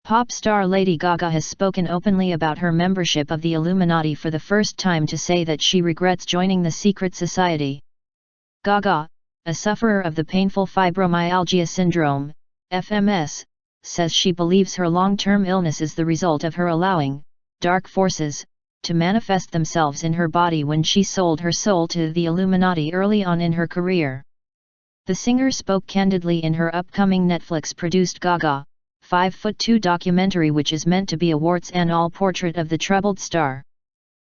Pop star Lady Gaga has spoken openly about her membership of the Illuminati for the first time to say that she regrets joining the secret society. Gaga, a sufferer of the painful fibromyalgia syndrome, FMS, says she believes her long-term illness is the result of her allowing dark forces to manifest themselves in her body when she sold her soul to the Illuminati early on in her career. The singer spoke candidly in her upcoming Netflix-produced Gaga, 5'2" documentary, which is meant to be a warts-and-all portrait of the troubled star.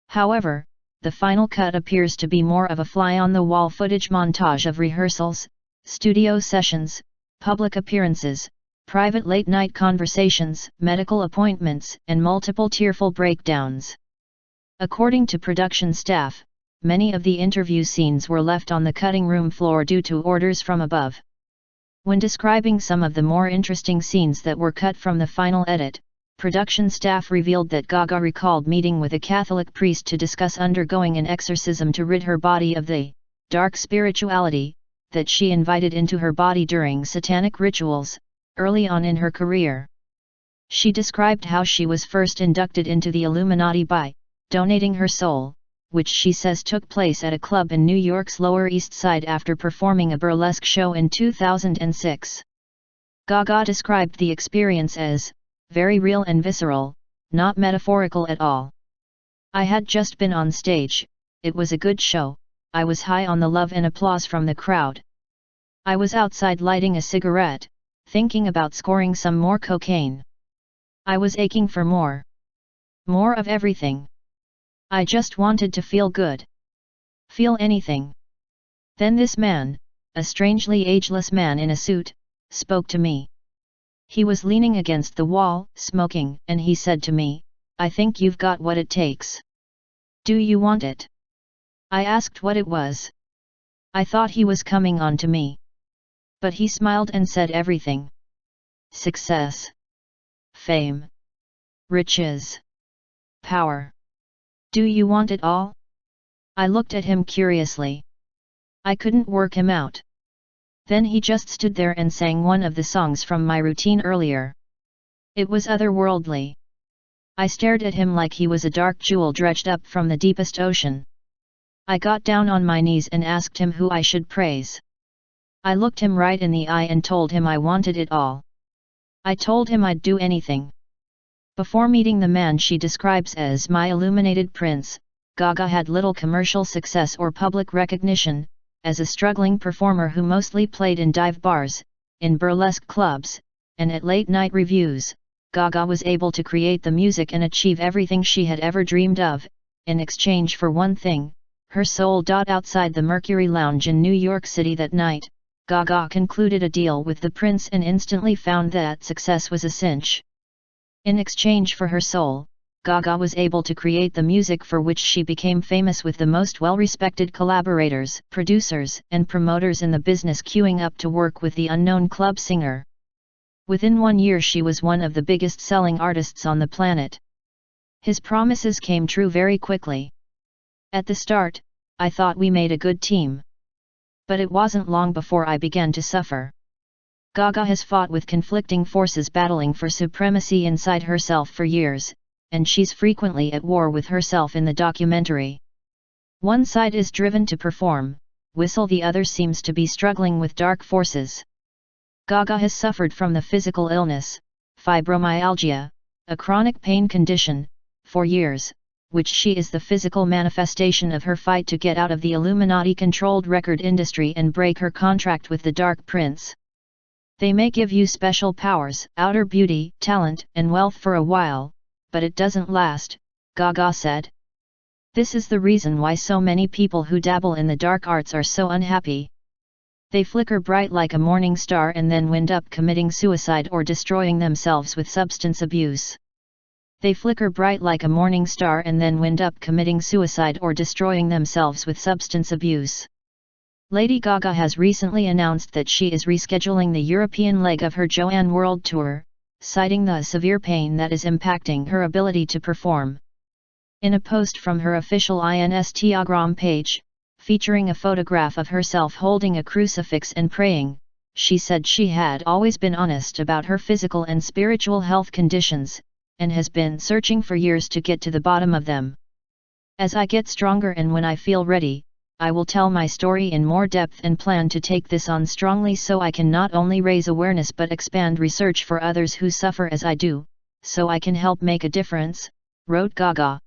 However, the final cut appears to be more of a fly-on-the-wall footage montage of rehearsals, studio sessions, public appearances, private late-night conversations, medical appointments, and multiple tearful breakdowns. According to production staff, many of the interview scenes were left on the cutting room floor due to orders from above. When describing some of the more interesting scenes that were cut from the final edit, production staff revealed that Gaga recalled meeting with a Catholic priest to discuss undergoing an exorcism to rid her body of the dark spirituality that she invited into her body during satanic rituals early on in her career. She described how she was first inducted into the Illuminati by donating her soul, which she says took place at a club in New York's Lower East Side after performing a burlesque show in 2006. Gaga described the experience as very real and visceral, not metaphorical at all. "I had just been on stage, it was a good show, I was high on the love and applause from the crowd. I was outside lighting a cigarette, thinking about scoring some more cocaine. I was aching for more. More of everything. I just wanted to feel good. Feel anything. Then this man, a strangely ageless man in a suit, spoke to me. He was leaning against the wall, smoking, and he said to me, 'I think you've got what it takes. Do you want it?' I asked what it was. I thought he was coming on to me. But he smiled and said everything. Success. Fame. Riches. Power. Do you want it all?' I looked at him curiously. I couldn't work him out. Then he just stood there and sang one of the songs from my routine earlier. It was otherworldly. I stared at him like he was a dark jewel dredged up from the deepest ocean. I got down on my knees and asked him who I should praise. I looked him right in the eye and told him I wanted it all. I told him I'd do anything." Before meeting the man she describes as my illuminated prince, Gaga had little commercial success or public recognition. As a struggling performer who mostly played in dive bars, in burlesque clubs, and at late-night revues, Gaga was able to create the music and achieve everything she had ever dreamed of, in exchange for one thing, her soul. Outside the Mercury Lounge in New York City that night, Gaga concluded a deal with the prince and instantly found that success was a cinch. In exchange for her soul, Gaga was able to create the music for which she became famous, with the most well-respected collaborators, producers, and promoters in the business queuing up to work with the unknown club singer. Within 1 year she was one of the biggest-selling artists on the planet. His promises came true very quickly. "At the start, I thought we made a good team. But it wasn't long before I began to suffer." Gaga has fought with conflicting forces battling for supremacy inside herself for years, and she's frequently at war with herself in the documentary. One side is driven to perform, whistle, the other seems to be struggling with dark forces. Gaga has suffered from the physical illness, fibromyalgia, a chronic pain condition, for years, which she is the physical manifestation of her fight to get out of the Illuminati-controlled record industry and break her contract with the Dark Prince. "They may give you special powers, outer beauty, talent, and wealth for a while, but it doesn't last," Gaga said. "This is the reason why so many people who dabble in the dark arts are so unhappy. They flicker bright like a morning star and then wind up committing suicide or destroying themselves with substance abuse. They flicker bright like a morning star and then wind up committing suicide or destroying themselves with substance abuse." Lady Gaga has recently announced that she is rescheduling the European leg of her Joanne World Tour, citing the severe pain that is impacting her ability to perform. In a post from her official Instagram page, featuring a photograph of herself holding a crucifix and praying, She said she had always been honest about her physical and spiritual health conditions, and has been searching for years to get to the bottom of them. As I get stronger and when I feel ready, I will tell my story in more depth and plan to take this on strongly so I can not only raise awareness but expand research for others who suffer as I do, so I can help make a difference, wrote Gaga.